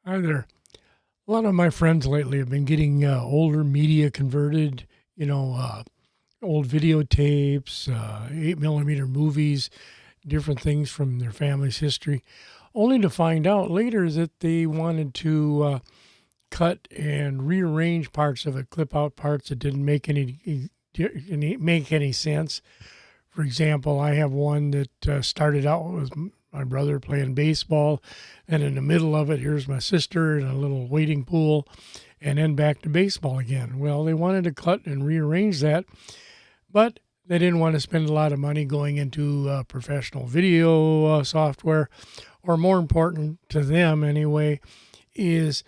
Hi there. A lot of my friends lately have been getting older media converted, old videotapes, 8 millimeter movies, different things from their family's history, only to find out later that they wanted to cut and rearrange parts of it, clip out parts that didn't make any sense. For example, I have one that started out with my brother playing baseball, and in the middle of it, here's my sister in a little wading pool, and then back to baseball again. Well, they wanted to cut and rearrange that, but they didn't want to spend a lot of money going into professional video software, or more important to them anyway, is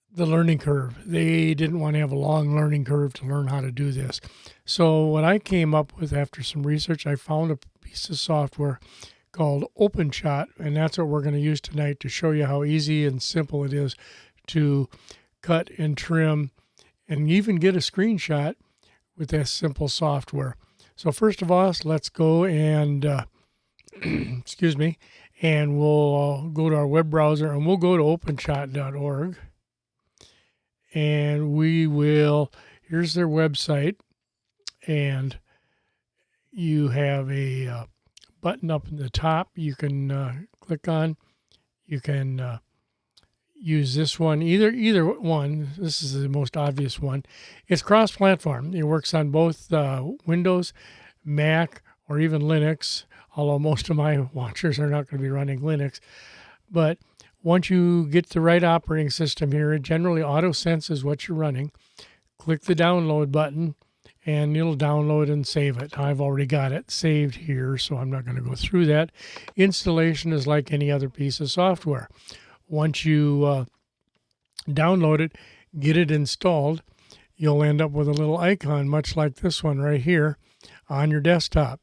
the learning curve. They didn't want to have a long learning curve to learn how to do this. So what I came up with after some research, I found a piece of software called Openshot, and that's what we're going to use tonight to show you how easy and simple it is to cut and trim and even get a screenshot with this simple software. So first of all, let's go and excuse me, and we'll go to our web browser and we'll go to openshot.org. And here's their website, and you have a button up in the top you can click on. You can use this one, either one. This is the most obvious one. It's cross-platform. It works on both Windows, Mac, or even Linux, although most of my watchers are not going to be running Linux. But once you get the right operating system here, it generally auto-senses what you're running. Click the download button, and it'll download and save it. I've already got it saved here, so I'm not going to go through that. Installation is like any other piece of software. Once you download it, get it installed, you'll end up with a little icon, much like this one right here, on your desktop.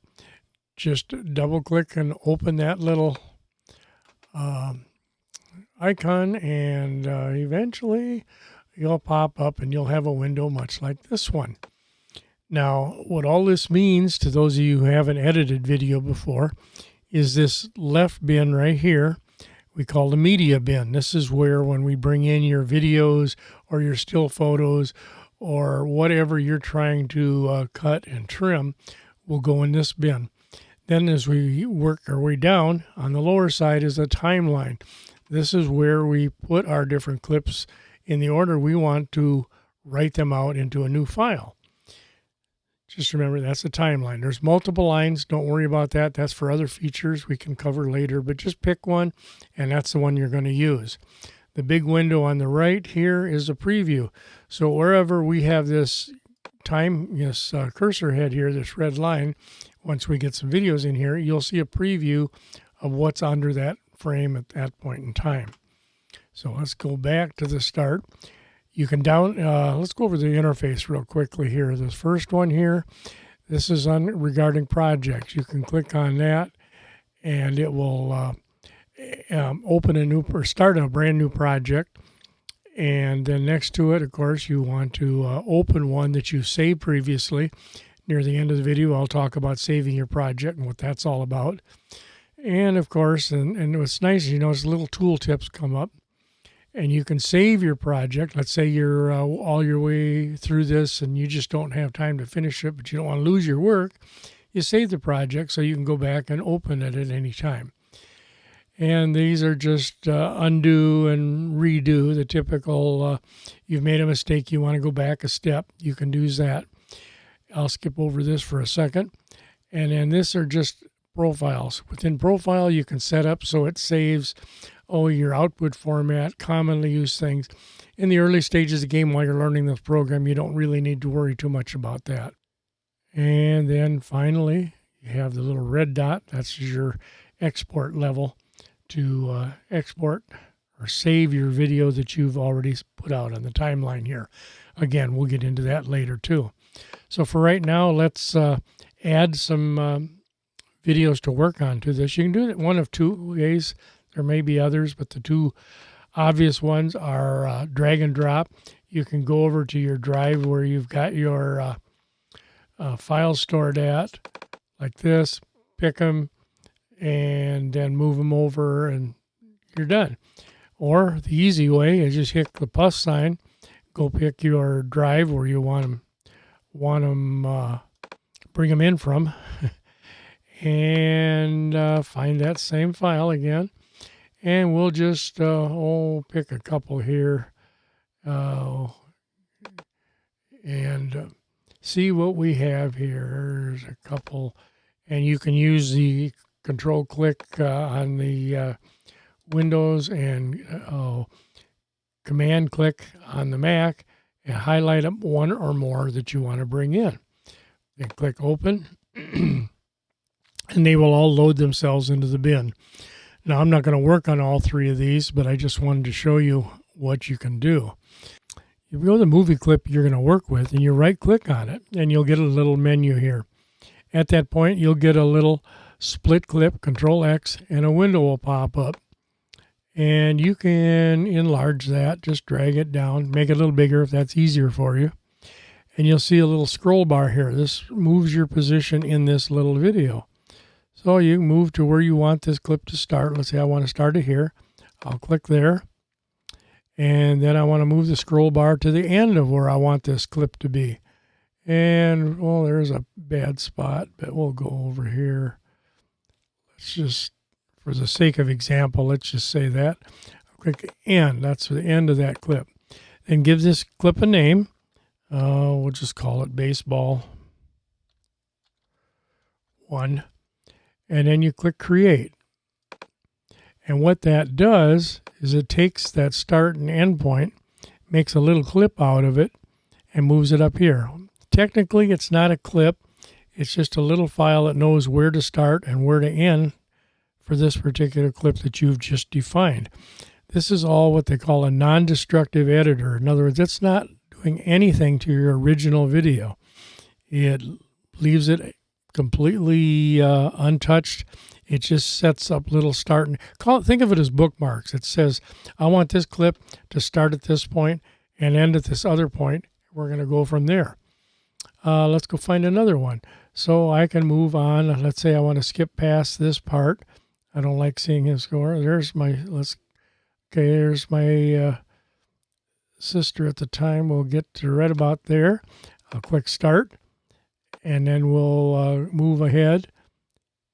Just double-click and open that little icon, and eventually you'll pop up and you'll have a window much like this one. Now, what all this means to those of you who haven't edited video before is this left bin right here we call the media bin. This is where, when we bring in your videos or your still photos or whatever you're trying to cut and trim, will go in this bin. Then as we work our way down, on the lower side is a timeline. This is where we put our different clips in the order we want to write them out into a new file. Just remember, that's a timeline. There's multiple lines. Don't worry about that. That's for other features we can cover later, but just pick one, and that's the one you're going to use. The big window on the right here is a preview. So wherever we have this cursor head here, this red line, once we get some videos in here, you'll see a preview of what's under that frame at that point in time. So let's go back to the start. You can let's go over the interface real quickly here. This first one here, this is regarding projects. You can click on that, and it will open start a brand new project. And then next to it, of course, you want to open one that you saved previously. Near the end of the video, I'll talk about saving your project and what that's all about. And of course, and what's nice is, little tooltips come up, and you can save your project. Let's say you're all your way through this and you just don't have time to finish it, but you don't want to lose your work. You save the project so you can go back and open it at any time. And these are just undo and redo, the typical, you've made a mistake, you want to go back a step, you can do that. I'll skip over this for a second. And then this are just profiles. Within profile, you can set up so it saves your output format, commonly used things. In the early stages of the game, while you're learning this program, you don't really need to worry too much about that. And then finally, you have the little red dot. That's your export level to export or save your video that you've already put out on the timeline here. Again, we'll get into that later too. So for right now, let's add some videos to work on to this. You can do it one of two ways. There may be others, but the two obvious ones are drag and drop. You can go over to your drive where you've got your files stored at, like this, pick them, and then move them over, and you're done. Or the easy way is just hit the plus sign, go pick your drive where you want them, bring them in from, and find that same file again. And we'll just pick a couple here and see what we have here. There's a couple, and you can use the control click on the Windows and command click on the Mac and highlight up one or more that you want to bring in. Then click open and they will all load themselves into the bin. Now I'm not going to work on all three of these, but I just wanted to show you what you can do. You go to the movie clip you're going to work with and you right click on it and you'll get a little menu here. At that point you'll get a little split clip, Control X, and a window will pop up. And you can enlarge that, just drag it down, make it a little bigger if that's easier for you. And you'll see a little scroll bar here. This moves your position in this little video. So you can move to where you want this clip to start. Let's say I want to start it here. I'll click there. And then I want to move the scroll bar to the end of where I want this clip to be. And, well, there's a bad spot, but we'll go over here. Let's just, for the sake of example, let's just say that. Click end. That's the end of that clip. Then give this clip a name. We'll just call it Baseball 1. And then you click Create. And what that does is it takes that start and end point, makes a little clip out of it, and moves it up here. Technically, it's not a clip. It's just a little file that knows where to start and where to end for this particular clip that you've just defined. This is all what they call a non-destructive editor. In other words, it's not doing anything to your original video. It leaves it completely untouched. It just sets up little start and think of it as bookmarks. It says, I want this clip to start at this point and end at this other point. We're going to go from there. Let's go find another one. So I can move on. Let's say I want to skip past this part. I don't like seeing his score. There's my, there's my sister at the time. We'll get to right about there. I'll click start. And then we'll move ahead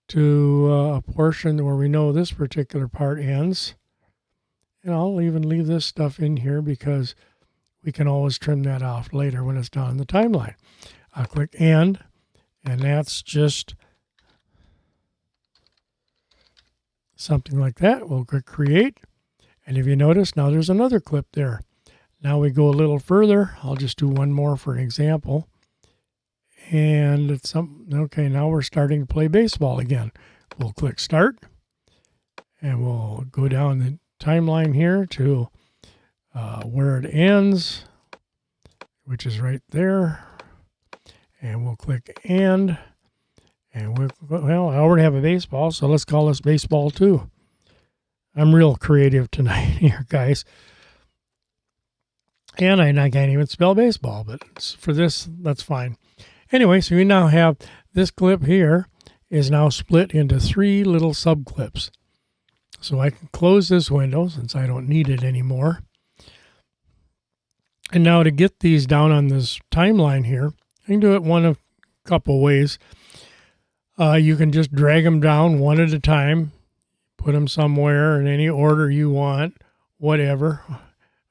to a portion where we know this particular part ends. And I'll even leave this stuff in here because we can always trim that off later when it's down the timeline. I'll click end, and that's just something like that. We'll click create. And if you notice, now there's another clip there. Now we go a little further. I'll just do one more for an example. And it's okay, now we're starting to play baseball again. We'll click start and we'll go down the timeline here to where it ends, which is right there. And we'll click end. And well, I already have a baseball, so let's call this baseball 2. I'm real creative tonight here, guys. And I can't even spell baseball, but for this, that's fine. Anyway, so we now have this clip here is now split into 3 little sub clips. So I can close this window since I don't need it anymore. And now to get these down on this timeline here, I can do it one of a couple ways. You can just drag them down one at a time, put them somewhere in any order you want, whatever.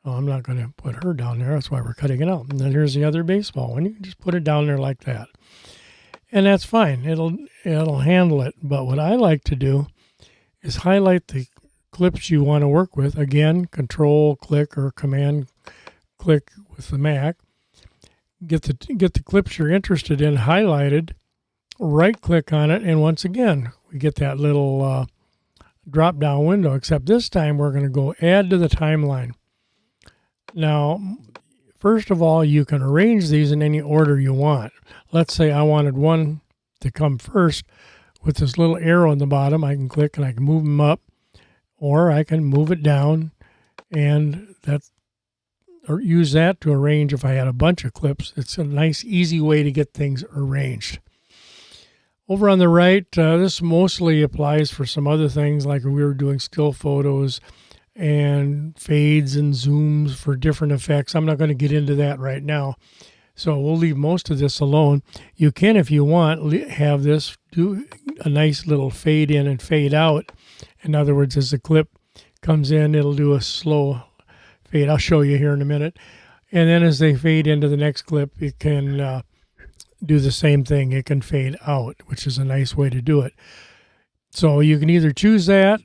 Oh, I'm not going to put her down there. That's why we're cutting it out. And then here's the other baseball one. You can just put it down there like that. And that's fine. It'll handle it. But what I like to do is highlight the clips you want to work with. Again, control click or command click with the Mac. Get the clips you're interested in highlighted. Right click on it. And once again, we get that little drop down window. Except this time we're going to go add to the timeline. Now, first of all, you can arrange these in any order you want. Let's say I wanted one to come first with this little arrow in the bottom. I can click and I can move them up, or I can move it down, and or use that to arrange if I had a bunch of clips. It's a nice, easy way to get things arranged. Over on the right, this mostly applies for some other things, like we were doing still photos and fades and zooms for different effects. I'm not going to get into that right now. So we'll leave most of this alone. You can, if you want, have this do a nice little fade in and fade out. In other words, as the clip comes in, it'll do a slow fade. I'll show you here in a minute. And then as they fade into the next clip, it can do the same thing. It can fade out, which is a nice way to do it. So you can either choose that,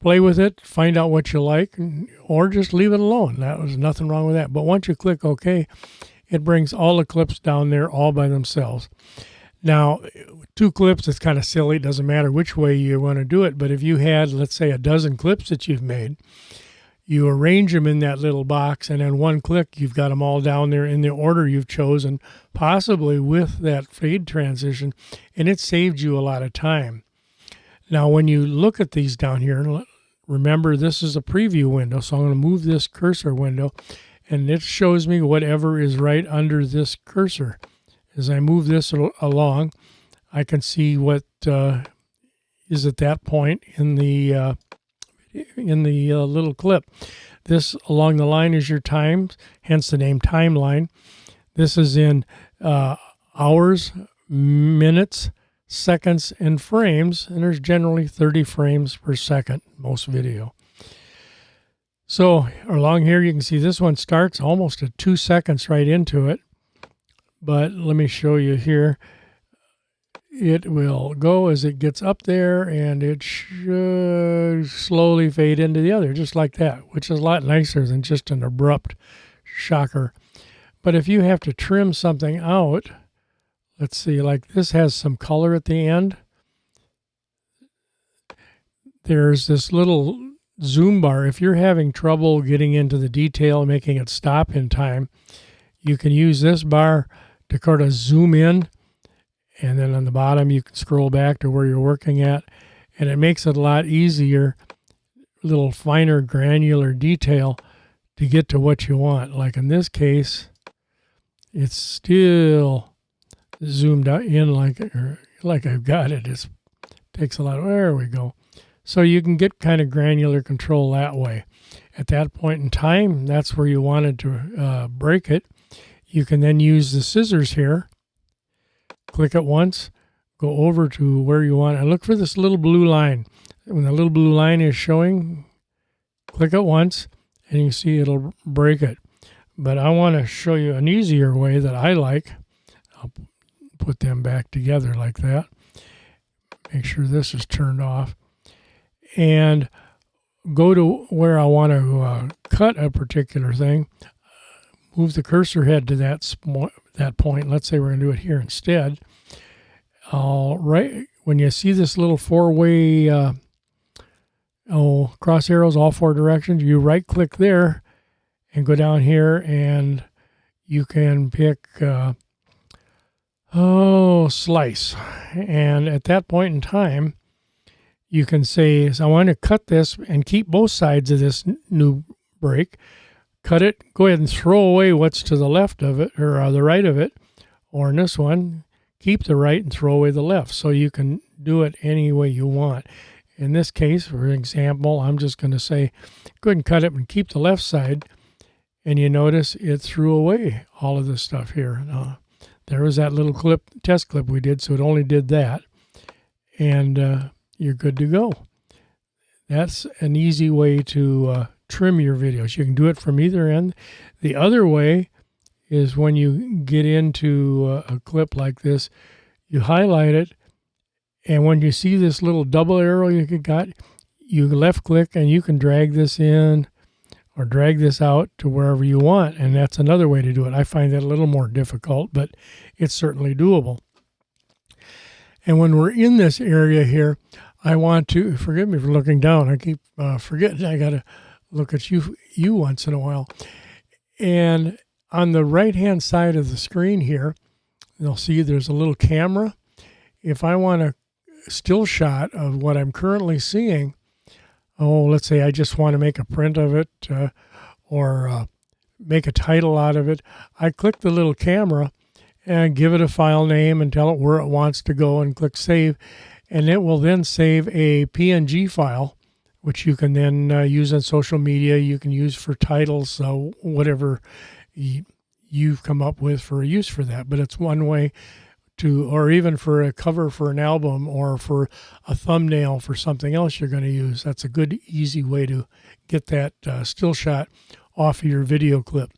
play with it, find out what you like, or just leave it alone. There's nothing wrong with that. But once you click OK, it brings all the clips down there all by themselves. Now, 2 clips, it's kind of silly. It doesn't matter which way you want to do it. But if you had, let's say, a dozen clips that you've made, you arrange them in that little box, and then one click, you've got them all down there in the order you've chosen, possibly with that fade transition, and it saved you a lot of time. Now, when you look at these down here, remember this is a preview window, so I'm going to move this cursor window, and it shows me whatever is right under this cursor. As I move this along, I can see what is at that point in the little clip. This along the line is your time, hence the name timeline. This is in hours, minutes, seconds, and frames, and there's generally 30 frames per second, most video. So along here you can see this one starts almost at 2 seconds right into it, but let me show you here. It will go as it gets up there, and it should slowly fade into the other, just like that, which is a lot nicer than just an abrupt shocker. But if you have to trim something out, let's see, like this has some color at the end. There's this little zoom bar. If you're having trouble getting into the detail and making it stop in time, you can use this bar to kind of zoom in, and then on the bottom you can scroll back to where you're working at, and it makes it a lot easier, a little finer granular detail to get to what you want. Like in this case, it's still zoomed out in like I've got it. It takes a lot. There we go. So you can get kind of granular control that way. At that point in time, that's where you wanted to break it. You can then use the scissors here. Click it once, go over to where you want, and look for this little blue line. When the little blue line is showing, click it once, and you see it'll break it. But I want to show you an easier way that I like. I'll put them back together like that. Make sure this is turned off. And go to where I want to cut a particular thing. Move the cursor head to that point. Let's say we're going to do it here instead. Right when you see this little 4-way cross arrows, all 4 directions, you right-click there and go down here, and you can pick slice. And at that point in time, you can say, so I want to cut this and keep both sides of this new break. Cut it, go ahead and throw away what's to the left of it, or the right of it, or in this one, keep the right and throw away the left. So you can do it any way you want. In this case, for example, I'm just going to say, go ahead and cut it and keep the left side, and you notice it threw away all of this stuff here. Now, there was that little test clip we did, so it only did that, and you're good to go. That's an easy way to trim your videos. You can do it from either end. The other way is when you get into a clip like this, you highlight it, and when you see this little double arrow you got, you left click and you can drag this in or drag this out to wherever you want, and that's another way to do it. I find that a little more difficult, but it's certainly doable. And when we're in this area here, I want to, forgive me for looking down, I keep forgetting I got to look at you once in a while. And on the right-hand side of the screen here, you'll see there's a little camera. If I want a still shot of what I'm currently seeing, let's say I just want to make a print of it or make a title out of it, I click the little camera and give it a file name and tell it where it wants to go and click save. And it will then save a PNG file which you can then use on social media. You can use for titles, whatever you've come up with for a use for that. But it's one way to, or even for a cover for an album or for a thumbnail for something else you're going to use. That's a good, easy way to get that still shot off of your video clip.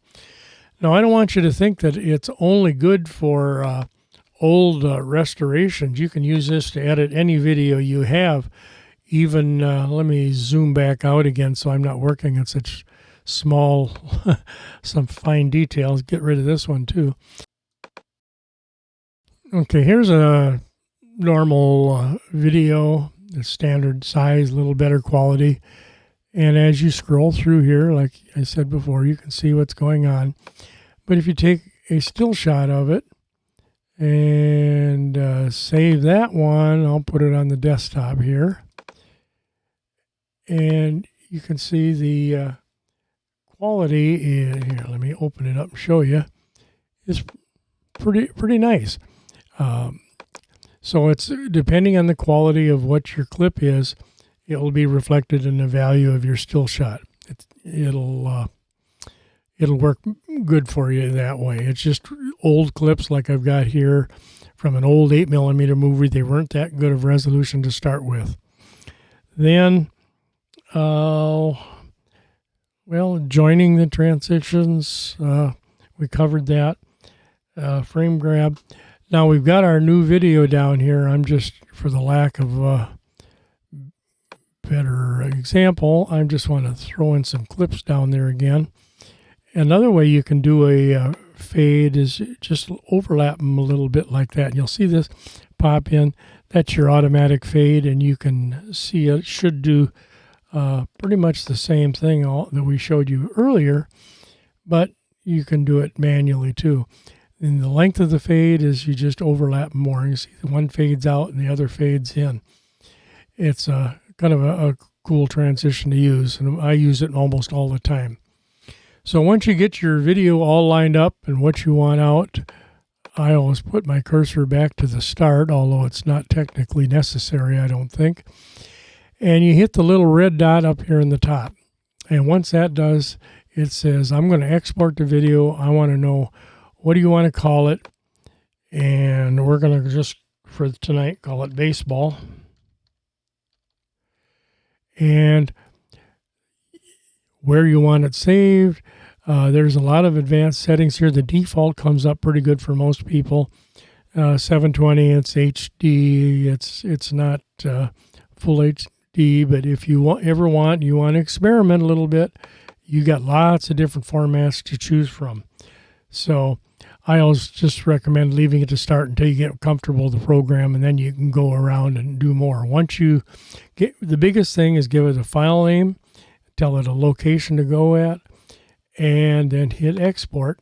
Now, I don't want you to think that it's only good for old restorations. You can use this to edit any video you have. Even, let me zoom back out again so I'm not working on such small, some fine details. Get rid of this one too. Okay, here's a normal video, the standard size, a little better quality. And as you scroll through here, like I said before, you can see what's going on. But if you take a still shot of it and save that one, I'll put it on the desktop here. And you can see the quality is, here, let me open it up and show you, is pretty nice. So it's depending on the quality of what your clip is, it will be reflected in the value of your still shot. It'll work good for you that way. It's just old clips like I've got here from an old 8mm movie. They weren't that good of resolution to start with. Then, well, joining the transitions, we covered that. Frame grab. Now we've got our new video down here. I'm just, for the lack of a better example, I just want to throw in some clips down there again. Another way you can do a fade is just overlap them a little bit like that. And you'll see this pop in. That's your automatic fade, and you can see it should do pretty much the same thing that we showed you earlier, but you can do it manually too. And the length of the fade is you just overlap more. You see the one fades out and the other fades in. It's kind of a cool transition to use, and I use it almost all the time. So once you get your video all lined up and what you want out, I always put my cursor back to the start, although it's not technically necessary, I don't think. And you hit the little red dot up here in the top. And once that does, it says, I'm going to export the video. I want to know, what do you want to call it? And we're going to just, for tonight, call it baseball. And where you want it saved. There's a lot of advanced settings here. The default comes up pretty good for most people. 720, it's HD. It's not full HD, but if you want to experiment a little bit, you got lots of different formats to choose from. So I always just recommend leaving it to start until you get comfortable with the program, and then you can go around and do more. Once you get, the biggest thing is give it a file name, tell it a location to go at, and then hit export,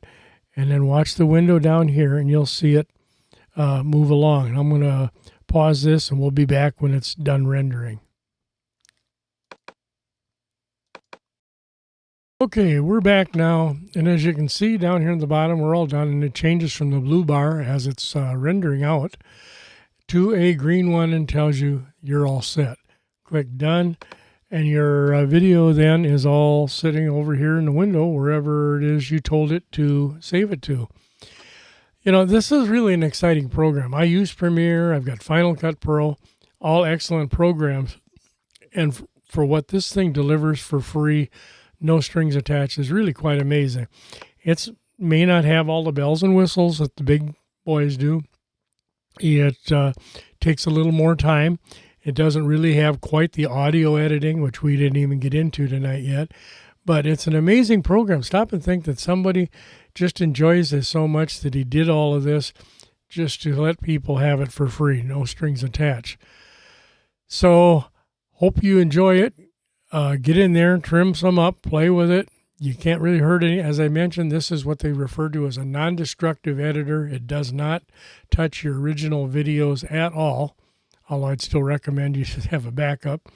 and then watch the window down here, and you'll see it move along. And I'm going to pause this, and we'll be back when it's done rendering. Okay, we're back now, and as you can see down here at the bottom, we're all done, and it changes from the blue bar as it's rendering out to a green one and tells you you're all set. Click done, and your video then is all sitting over here in the window wherever it is you told it to save it to. You know, this is really an exciting program. I use Premiere, I've got Final Cut Pro, all excellent programs, and for what this thing delivers for free, no strings attached, is really quite amazing. It may not have all the bells and whistles that the big boys do. It takes a little more time. It doesn't really have quite the audio editing, which we didn't even get into tonight yet. But it's an amazing program. Stop and think that somebody just enjoys this so much that he did all of this just to let people have it for free, no strings attached. So hope you enjoy it. Get in there, trim some up, play with it. You can't really hurt any. As I mentioned, this is what they refer to as a non-destructive editor. It does not touch your original videos at all, although I'd still recommend you should have a backup.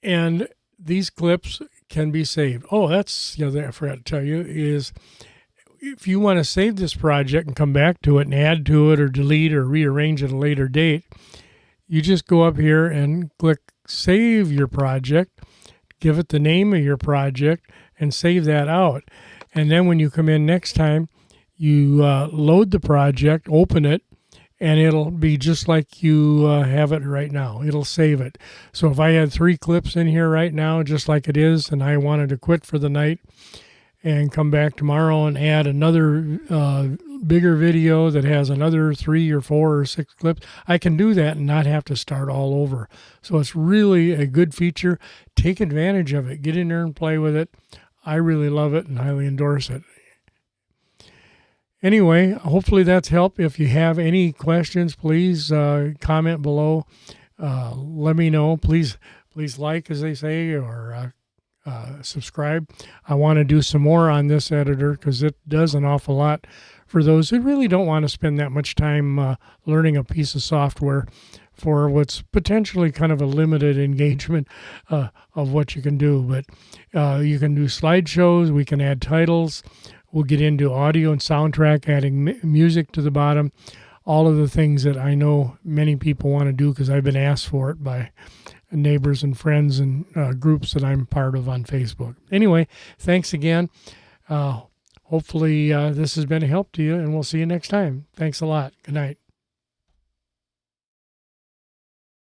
And these clips can be saved. Oh, that's the other thing I forgot to tell you is if you want to save this project and come back to it and add to it or delete or rearrange at a later date, you just go up here and click save your project, give it the name of your project, and save that out. And then when you come in next time, you load the project, open it, and it'll be just like you have it right now. It'll save it. So if I had 3 clips in here right now, just like it is, and I wanted to quit for the night and come back tomorrow and add another bigger video that has another 3 or 4 or 6 clips, I can do that and not have to start all over. So it's really a good feature. Take advantage of it. Get in there and play with it. I really love it and highly endorse it. Anyway, hopefully that's helped. If you have any questions, please comment below. Let me know. Please like, as they say, or subscribe. I want to do some more on this editor because it does an awful lot for those who really don't want to spend that much time learning a piece of software for what's potentially kind of a limited engagement of what you can do. But you can do slideshows. We can add titles. We'll get into audio and soundtrack, adding music to the bottom. All of the things that I know many people want to do because I've been asked for it by neighbors and friends and groups that I'm part of on Facebook. Anyway, thanks again. Hopefully this has been a help to you, and we'll see you next time. Thanks a lot. Good night.